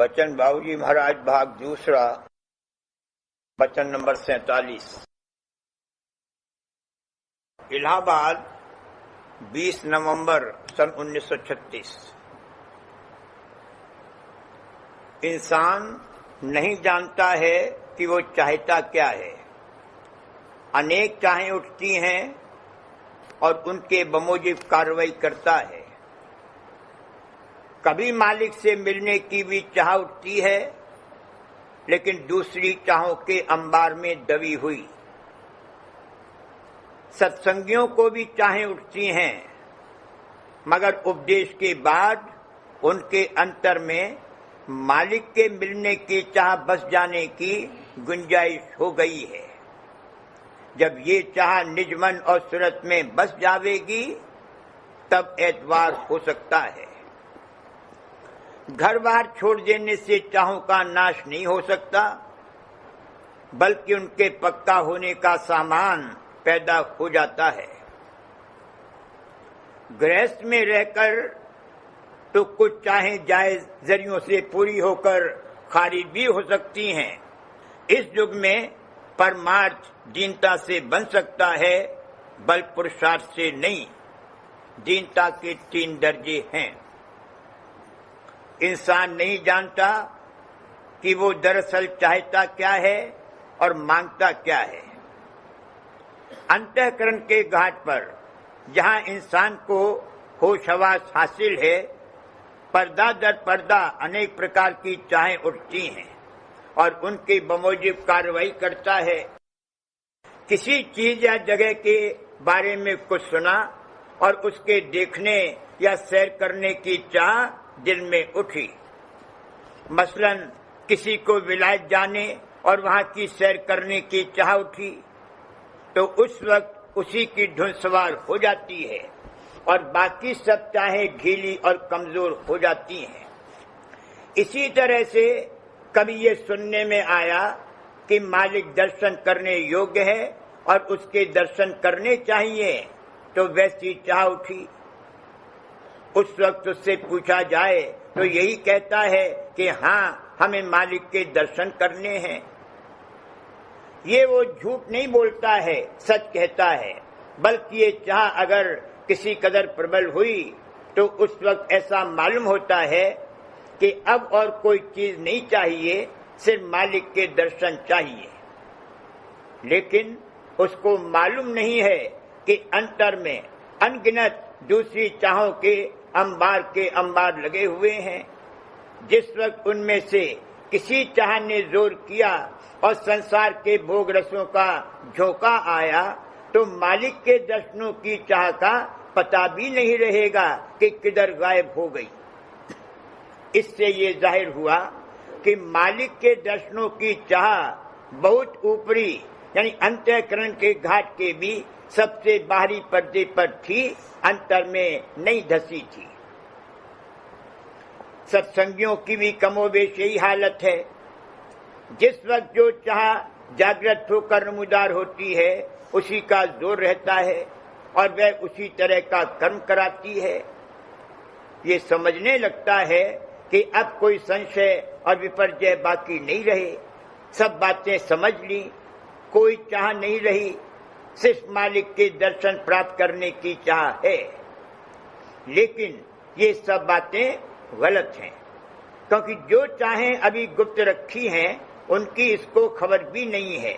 बचन बाबूजी महाराज भाग दूसरा, वचन नंबर 47। इलाहाबाद 20 नवंबर सन 1936। इंसान नहीं जानता है कि वो चाहता क्या है। अनेक चाहें उठती हैं और उनके बमोजिब कार्रवाई करता है। कभी मालिक से मिलने की भी चाह उठती है, लेकिन दूसरी चाहों के अंबार में दबी हुई। सत्संगियों को भी चाहें उठती हैं, मगर उपदेश के बाद उनके अंतर में मालिक के मिलने की चाह बस जाने की गुंजाइश हो गई है। जब ये चाह निज मन और सूरत में बस जावेगी, तब एतवार हो सकता है। घर बार छोड़ देने से चाहों का नाश नहीं हो सकता, बल्कि उनके पक्का होने का सामान पैदा हो जाता है। गृहस्थ में रहकर तो कुछ चाहें जायज जरियों से पूरी होकर खारिज भी हो सकती हैं। इस युग में परमार्थ दीनता से बन सकता है, बल पुरुषार्थ से नहीं। दीनता के 3 दर्जे हैं। इंसान नहीं जानता कि वो दरअसल चाहता क्या है और मांगता क्या है। अंतःकरण के घाट पर जहां इंसान को होश हवास हासिल है, पर्दा दर पर्दा अनेक प्रकार की चाहें उठती हैं और उनकी बमोजिब कार्रवाई करता है। किसी चीज या जगह के बारे में कुछ सुना और उसके देखने या सैर करने की चाह दिल में उठी। मसलन किसी को विलायत जाने और वहां की सैर करने की चाह उठी, तो उस वक्त उसी की धुन सवार हो जाती है और बाकी सब चाहें ढीली और कमजोर हो जाती हैं। इसी तरह से कभी ये सुनने में आया कि मालिक दर्शन करने योग्य है और उसके दर्शन करने चाहिए, तो वैसी चाह उठी। उस वक्त उससे पूछा जाए तो यही कहता है कि हाँ, हमें मालिक के दर्शन करने हैं। ये वो झूठ नहीं बोलता है, सच कहता है। बल्कि ये चाह अगर किसी कदर प्रबल हुई तो उस वक्त ऐसा मालूम होता है कि अब और कोई चीज नहीं चाहिए, सिर्फ मालिक के दर्शन चाहिए। लेकिन उसको मालूम नहीं है कि अंतर में अनगिनत दूसरी चाहों के अंबार लगे हुए हैं। जिस वक्त उनमें से किसी चाह ने जोर किया और संसार के भोग रसों का झोंका आया, तो मालिक के दर्शनों की चाह का पता भी नहीं रहेगा कि किधर गायब हो गई। इससे ये जाहिर हुआ कि मालिक के दर्शनों की चाह बहुत ऊपरी यानी अंतःकरण के घाट के भी सबसे बाहरी पर्दे पर थी, अंतर में नहीं धसी थी। सत्संगियों की भी कमोबेश यही हालत है। जिस वक्त जो चाह जागृत होकर नमूदार होती है, उसी का जोर रहता है और वह उसी तरह का कर्म कराती है। ये समझने लगता है कि अब कोई संशय और विपर्जय बाकी नहीं रहे, सब बातें समझ ली, कोई चाह नहीं रही, सिर्फ मालिक के दर्शन प्राप्त करने की चाह है। लेकिन ये सब बातें गलत हैं, क्योंकि जो चाहें अभी गुप्त रखी हैं, उनकी इसको खबर भी नहीं है।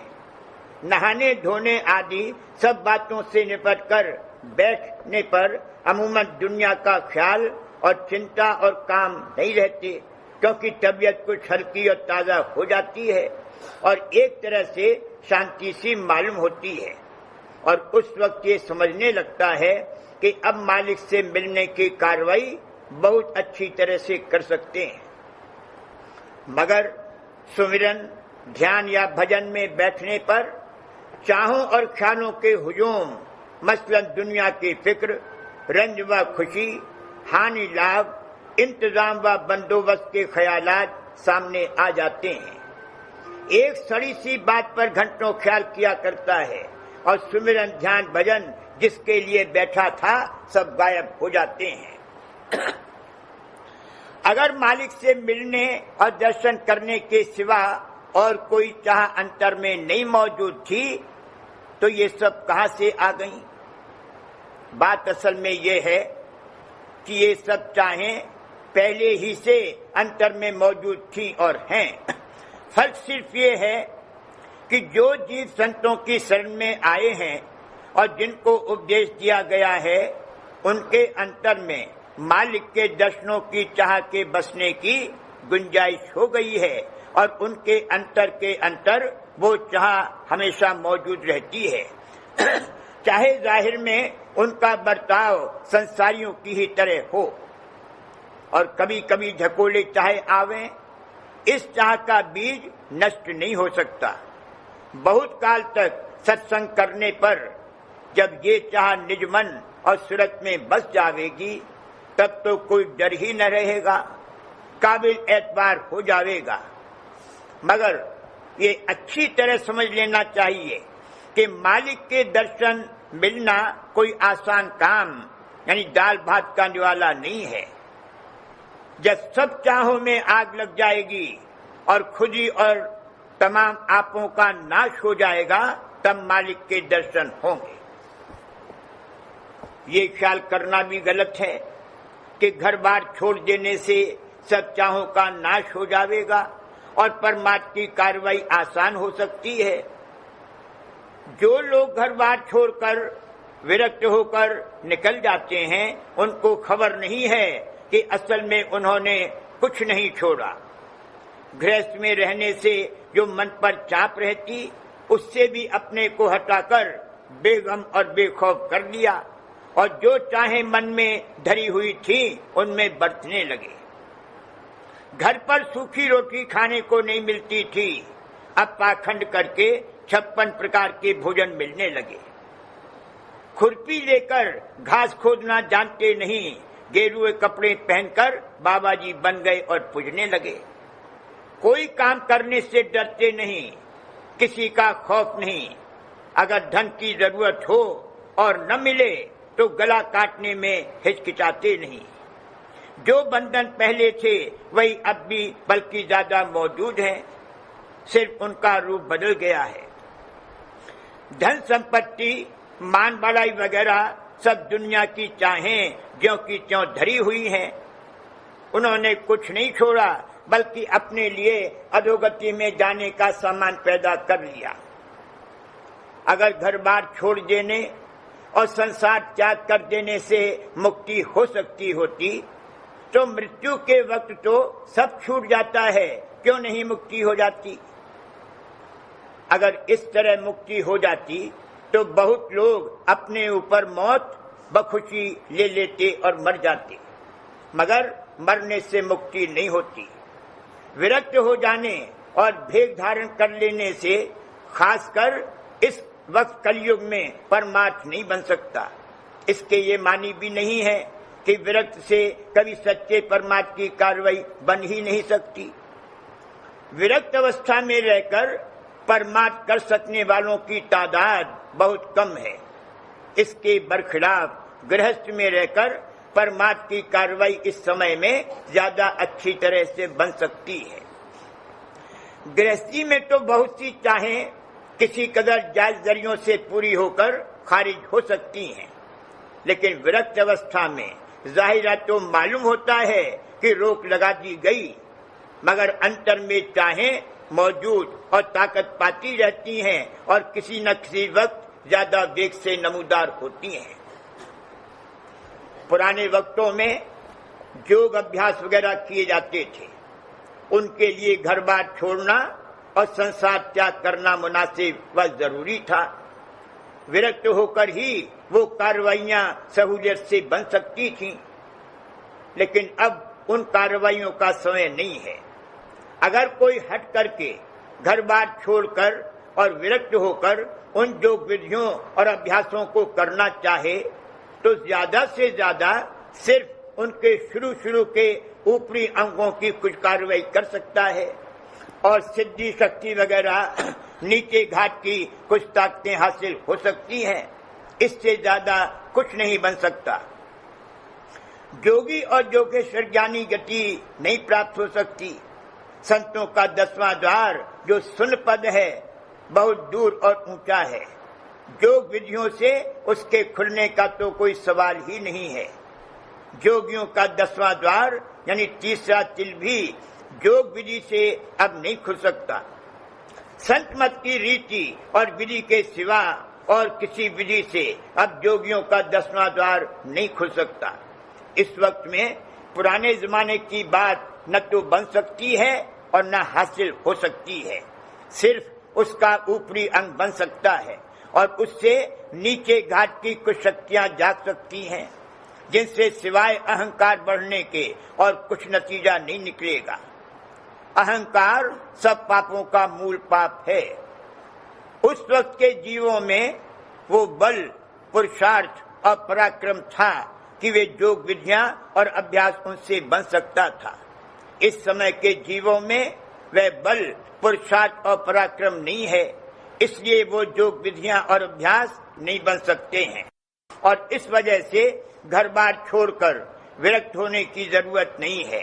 नहाने धोने आदि सब बातों से निपट कर बैठने पर अमूमन दुनिया का ख्याल और चिंता और काम नहीं रहते, क्योंकि तबीयत कुछ हल्की और ताजा हो जाती है और एक तरह से शांति सी मालूम होती है। और उस वक्त ये समझने लगता है कि अब मालिक से मिलने की कार्रवाई बहुत अच्छी तरह से कर सकते हैं। मगर सुमिरन, ध्यान या भजन में बैठने पर चाहों और ख्यालों के हुजूम, मसलन दुनिया की फिक्र, रंज व खुशी, हानि लाभ, इंतजाम व बंदोबस्त के ख्यालात सामने आ जाते हैं। एक सड़ी सी बात पर घंटों ख्याल किया करता है और सुमिरन, ध्यान, भजन जिसके लिए बैठा था, सब गायब हो जाते हैं। اگر مالک سے ملنے اور درشن کرنے کے سوا اور کوئی چاہ انتر میں نہیں موجود تھی تو یہ سب کہاں سے آ گئیں؟ بات اصل میں یہ ہے کہ یہ سب چاہیں پہلے ہی سے انتر میں موجود تھیں اور ہیں۔ فرق صرف یہ ہے کہ جو جیو سنتوں کی شرن میں آئے ہیں اور جن کو اپدیش دیا گیا ہے ان کے انتر میں مالک کے درشنوں کی چاہ کے بسنے کی گنجائش ہو گئی ہے اور ان کے انتر وہ چاہ ہمیشہ موجود رہتی ہے، چاہے ظاہر میں ان کا برتاؤ سنساریوں کی ہی طرح ہو، اور کبھی کبھی جھکولے چاہے آویں، اس چاہ کا بیج نشٹ نہیں ہو سکتا۔ بہت کال تک ستسنگ کرنے پر جب یہ چاہ نج من اور صورت میں بس جاوے گی تب تو کوئی ڈر ہی نہ رہے گا، قابل اعتبار ہو جاوے گا۔ مگر یہ اچھی طرح سمجھ لینا چاہیے کہ مالک کے درشن ملنا کوئی آسان کام یعنی دال بھات کا نوالا نہیں ہے۔ جب سب چاہوں میں آگ لگ جائے گی اور خودی اور تمام آپوں کا ناش ہو جائے گا تب مالک کے درشن ہوں گے۔ یہ خیال کرنا بھی غلط ہے کہ گھر بار چھوڑ دینے سے سب چاہوں کا ناش ہو جاوے گا اور پرماتما کی کاروائی آسان ہو سکتی ہے۔ جو لوگ گھر بار چھوڑ کر ورکت ہو کر نکل جاتے ہیں ان کو خبر نہیں ہے کہ اصل میں انہوں نے کچھ نہیں چھوڑا۔ گرہست میں رہنے سے جو من پر چاپ رہتی اس سے بھی اپنے کو ہٹا کر بے غم اور بے خوف کر لیا، اور جو چاہیں من میں دھری ہوئی تھی ان میں برتنے لگے۔ گھر پر سوکھی روٹی کھانے کو نہیں ملتی تھی، اب پاکھنڈ کر کے 56 پرکار کے بھوجن ملنے لگے۔ کھرپی لے کر گھاس کھودنا جانتے نہیں، گیروئے کپڑے پہن کر بابا جی بن گئے اور پوجنے لگے۔ کوئی کام کرنے سے ڈرتے نہیں، کسی کا خوف نہیں۔ اگر دھن کی ضرورت ہو اور نہ ملے تو گلا کاٹنے میں ہچکچاتے نہیں۔ جو بندھن پہلے تھے وہی اب بھی بلکہ زیادہ موجود ہیں، صرف ان کا روپ بدل گیا ہے۔ دھن سمپتی، مان بڑائی وغیرہ سب دنیا کی چاہیں جوں کی تیوں دھری ہوئی ہیں۔ انہوں نے کچھ نہیں چھوڑا بلکہ اپنے لیے ادھوگتی میں جانے کا سامان پیدا کر لیا۔ اگر گھر بار چھوڑ دینے اور سنسار تیاگ کر دینے سے مکتی ہو سکتی ہوتی تو مرتیو کے وقت تو سب چھوٹ جاتا ہے، کیوں نہیں مکتی ہو جاتی؟ اگر اس طرح مکتی ہو جاتی تو بہت لوگ اپنے اوپر موت بخوشی لے لیتے اور مر جاتے، مگر مرنے سے مکتی نہیں ہوتی۔ ورکت ہو جانے اور بھیگ دھارن کر لینے سے خاص کر اس وقت کلیگ میں پرماتما نہیں بن سکتا۔ اس کے یہ معنی بھی نہیں ہے کہ ورکت سے کبھی سچے پرماتما کی کاروائی بن ہی نہیں سکتی۔ ورکت اوستھا میں رہ کر پرماتما کر سکنے والوں کی تعداد بہت کم ہے۔ اس کے برخلاف گرہست میں رہ کر پرماتما کی کاروائی اس سمے میں زیادہ اچھی طرح سے بن سکتی ہے۔ گرہستی میں تو بہت سی چاہیں کسی قدر جائز ذریعوں سے پوری ہو کر خارج ہو سکتی ہیں، لیکن ورکت اوستھا میں ظاہرہ تو معلوم ہوتا ہے کہ روک لگا دی گئی، مگر انتر میں چاہیں موجود اور طاقت پاتی رہتی ہیں اور کسی نہ کسی وقت زیادہ ویگ سے نمودار ہوتی ہیں۔ پرانے وقتوں میں یوگ ابھیاس وغیرہ کیے جاتے تھے، ان کے لیے گھر بار چھوڑنا اور سنسار تیاگ کرنا مناسب و ضروری تھا۔ ورکت ہو کر ہی وہ کاروائیاں سہولیت سے بن سکتی تھیں، لیکن اب ان کاروائیوں کا سمے نہیں ہے۔ اگر کوئی ہٹ کر کے گھر بار چھوڑ کر اور ورکت ہو کر ان یوگ ودھیوں اور ابھیاسوں کو کرنا چاہے تو زیادہ سے زیادہ صرف ان کے شروع کے اوپری انگوں کی کچھ کاروائی کر سکتا ہے، اور سدھی شکتی وغیرہ نیچے گھاٹ کی کچھ طاقتیں حاصل ہو سکتی ہیں، اس سے زیادہ کچھ نہیں بن سکتا۔ जोगी और योगेश्वर ज्ञानी गति नहीं प्राप्त हो सकती। संतों का 10वां द्वार जो सुन पद है बहुत दूर और ऊंचा है। योग विधियों से उसके खुलने का तो कोई सवाल ही नहीं है। जोगियों का 10वां द्वार यानी तीसरा तिल भी योग विधि से अब नहीं खुल सकता। संत मत की रीति और विधि के सिवा और किसी विधि से अब योगियों का 10वां द्वार नहीं खुल सकता। इस वक्त में पुराने जमाने की बात न तो बन सकती है और न हासिल हो सकती है। सिर्फ उसका ऊपरी अंग बन सकता है और उससे नीचे घाट की कुछ शक्तियां जाग सकती हैं, जिनसे सिवाय अहंकार बढ़ने के और कुछ नतीजा नहीं निकलेगा। अहंकार सब पापों का मूल पाप है। उस वक्त के जीवों में वो बल, पुरुषार्थ और पराक्रम था कि वे योग विधियां और अभ्यास उनसे बन सकता था। इस समय के जीवों में वह बल, पुरुषार्थ और पराक्रम नहीं है, इसलिए वो योग विधियां और अभ्यास नहीं बन सकते हैं और इस वजह से घर बार छोड़कर विरक्त होने की जरूरत नहीं है।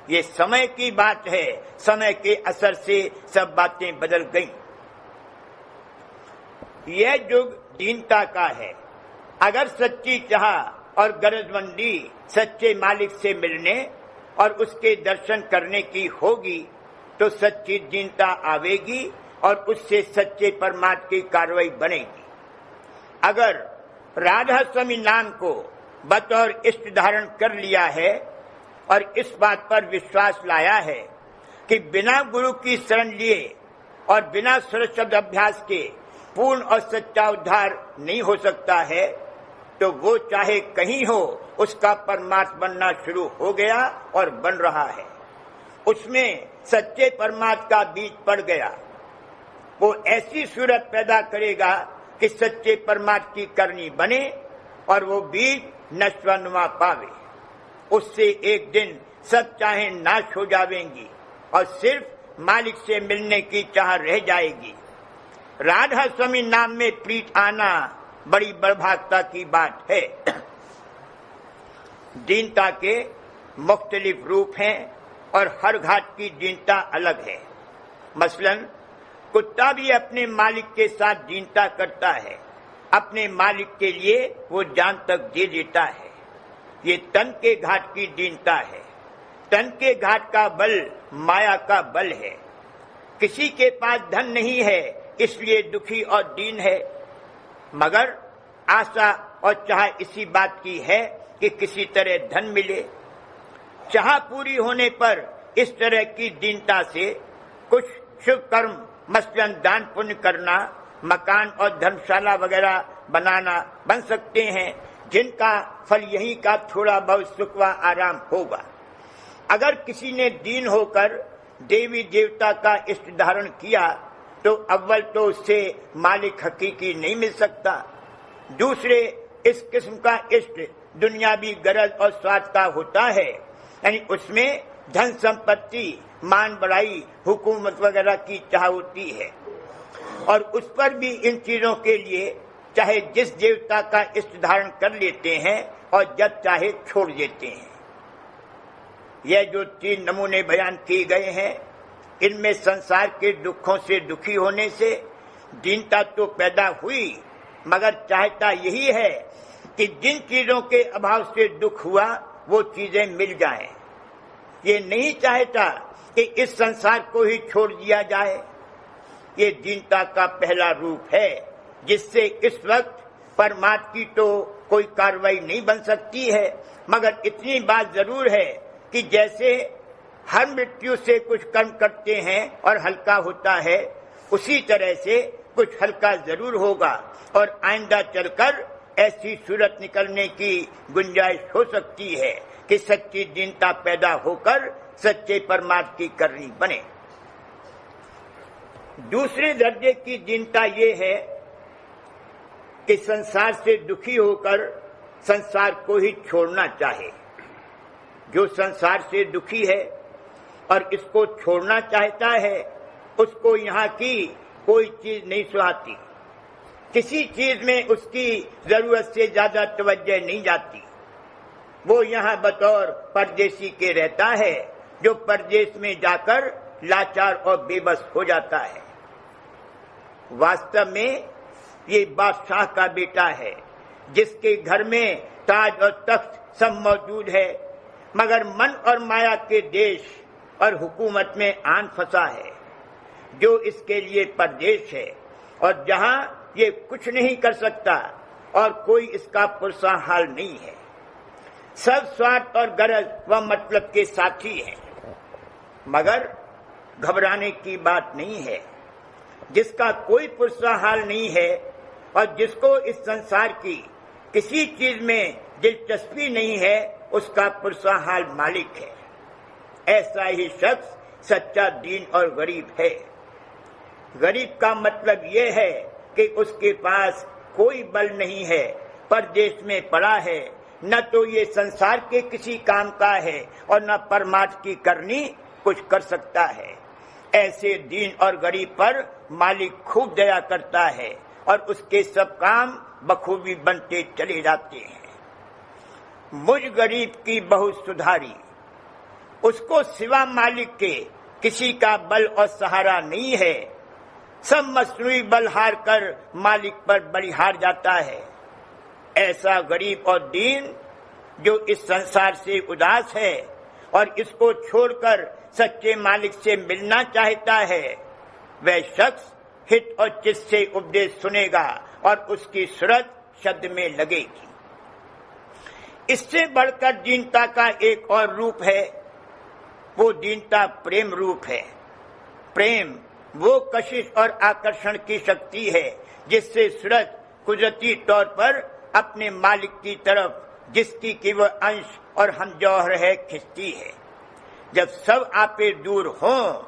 ये समय की बात है। समय के असर से सब बातें बदल गईं। यह युग दीनता का है। अगर सच्ची चाह और गरजमंदी सच्चे मालिक से मिलने और उसके दर्शन करने की होगी तो सच्ची दीनता आवेगी और उससे सच्चे परमात्मा की कार्रवाई बनेगी। अगर राधा स्वामी नाम को बतौर इष्ट धारण कर लिया है और इस बात पर विश्वास लाया है कि बिना गुरु की शरण लिए और बिना सुर शब्द अभ्यास के पूर्ण और सच्चा उद्धार नहीं हो सकता है, तो वो चाहे कहीं हो उसका परमार्थ बनना शुरू हो गया और बन रहा है। उसमें सच्चे परमात्मा का बीज पड़ गया। वो ऐसी सूरत पैदा करेगा कि सच्चे परमात्मा की करनी बने और वो बीज नश्वनुमा पावे। उससे एक दिन सब चाहे नाश हो जावेंगी और सिर्फ मालिक से मिलने की चाह रह जाएगी। राधा स्वामी नाम में प्रीत आना बड़ी बड़भाग्यता की बात है। दीनता के मुख्तलिफ रूप हैं और हर घाट की दीनता अलग है। मसलन कुत्ता भी अपने मालिक के साथ दीनता करता है। अपने मालिक के लिए वो जान तक दे देता है। ये तन के घाट की दीनता है। तन के घाट का बल माया का बल है। किसी के पास धन नहीं है इसलिए दुखी और दीन है, मगर आशा और चाह इसी बात की है कि किसी तरह धन मिले। चाह पूरी होने पर इस तरह की दीनता से कुछ शुभ कर्म मसलन दान पुण्य करना, मकान और धर्मशाला वगैरह बनाना बन सकते हैं, जिनका फल यही का थोड़ा बहुत सुख व आराम होगा। अगर किसी ने दीन होकर देवी देवता का इष्ट धारण किया तो अव्वल तो उससे मालिक हकीकी नहीं मिल सकता। दूसरे इस किस्म का इष्ट दुनियावी गरज और स्वार्थ का होता है, यानी उसमें धन संपत्ति, मान बढ़ाई, हुकूमत वगैरह की चाह होती है और उस पर भी इन चीजों के लिए चाहे जिस देवता का इष्ट धारण कर लेते हैं और जब चाहे छोड़ देते हैं। यह जो 3 नमूने बयान किए गए हैं, इनमें संसार के दुखों से दुखी होने से दीनता तो पैदा हुई, मगर चाहता यही है कि जिन चीजों के अभाव से दुख हुआ वो चीजें मिल जाएं। ये नहीं चाहता कि इस संसार को ही छोड़ दिया जाए। ये दीनता का पहला रूप है, जिससे इस वक्त परमात्मा की तो कोई कार्रवाई नहीं बन सकती है, मगर इतनी बात जरूर है कि जैसे हर मृत्यु से कुछ कर्म करते हैं और हल्का होता है, उसी तरह से कुछ हल्का जरूर होगा और आइंदा चलकर ऐसी सूरत निकलने की गुंजाइश हो सकती है कि सच्ची दीनता पैदा होकर सच्चे परमात्मा की करनी बने। दूसरे दर्जे की दीनता ये है कि संसार से दुखी होकर संसार को ही छोड़ना चाहे। जो संसार से दुखी है और इसको छोड़ना चाहता है, उसको यहाँ की कोई चीज नहीं सुहाती। किसी चीज में उसकी जरूरत से ज्यादा तवज्जो नहीं जाती। وہ یہاں بطور پردیسی کے رہتا ہے جو پردیس میں جا کر لاچار اور بے بس ہو جاتا ہے۔ واستو میں یہ بادشاہ کا بیٹا ہے جس کے گھر میں تاج اور تخت سب موجود ہے، مگر من اور مایا کے دیش اور حکومت میں آن پھنسا ہے، جو اس کے لیے پردیش ہے، اور جہاں یہ کچھ نہیں کر سکتا اور کوئی اس کا پرساں حال نہیں ہے۔ سب سوارتھ اور غرض و مطلب کے ساتھی ہیں، مگر گھبرانے کی بات نہیں ہے۔ جس کا کوئی پرساں حال نہیں ہے اور جس کو اس سنسار کی کسی چیز میں دلچسپی نہیں ہے، اس کا پرساں حال مالک ہے۔ ایسا ہی شخص سچا دین اور غریب ہے۔ غریب کا مطلب یہ ہے کہ اس کے پاس کوئی بل نہیں ہے، پردیس میں پڑا ہے، نہ تو یہ سنسار کے کسی کام کا ہے اور نہ پرماتم کی کرنی کچھ کر سکتا ہے۔ ایسے دین اور غریب پر مالک خوب دیا کرتا ہے اور اس کے سب کام بخوبی بنتے چلے جاتے ہیں۔ مجھ غریب کی بہت سدھاری، اس کو سوا مالک کے کسی کا بل اور سہارا نہیں ہے، سب مصنوعی بل ہار کر مالک پر بلیہار جاتا ہے۔ ایسا غریب اور دین جو اس سنسار سے اداس ہے اور اس کو چھوڑ کر سچے مالک سے ملنا چاہتا ہے، وہ شخص ہت اور چت سے اپدیش سنے گا اور اس کی صورت شبد میں لگے گی۔ اس سے بڑھ کر دینتا کا ایک اور روپ ہے، وہ دینتا پریم روپ ہے۔ پریم وہ کشش اور آکرشن کی شکتی ہے جس سے صورت قدرتی طور پر اپنے مالک کی طرف، جس کی کہ وہ انش اور ہم جوہر ہے، کھنچتی ہے۔ جب سب آپے دور ہوں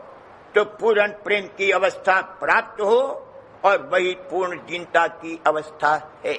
تو پورن پریم کی اوستھا پراپت ہو، اور وہی پورن دینتا کی اوستھا ہے۔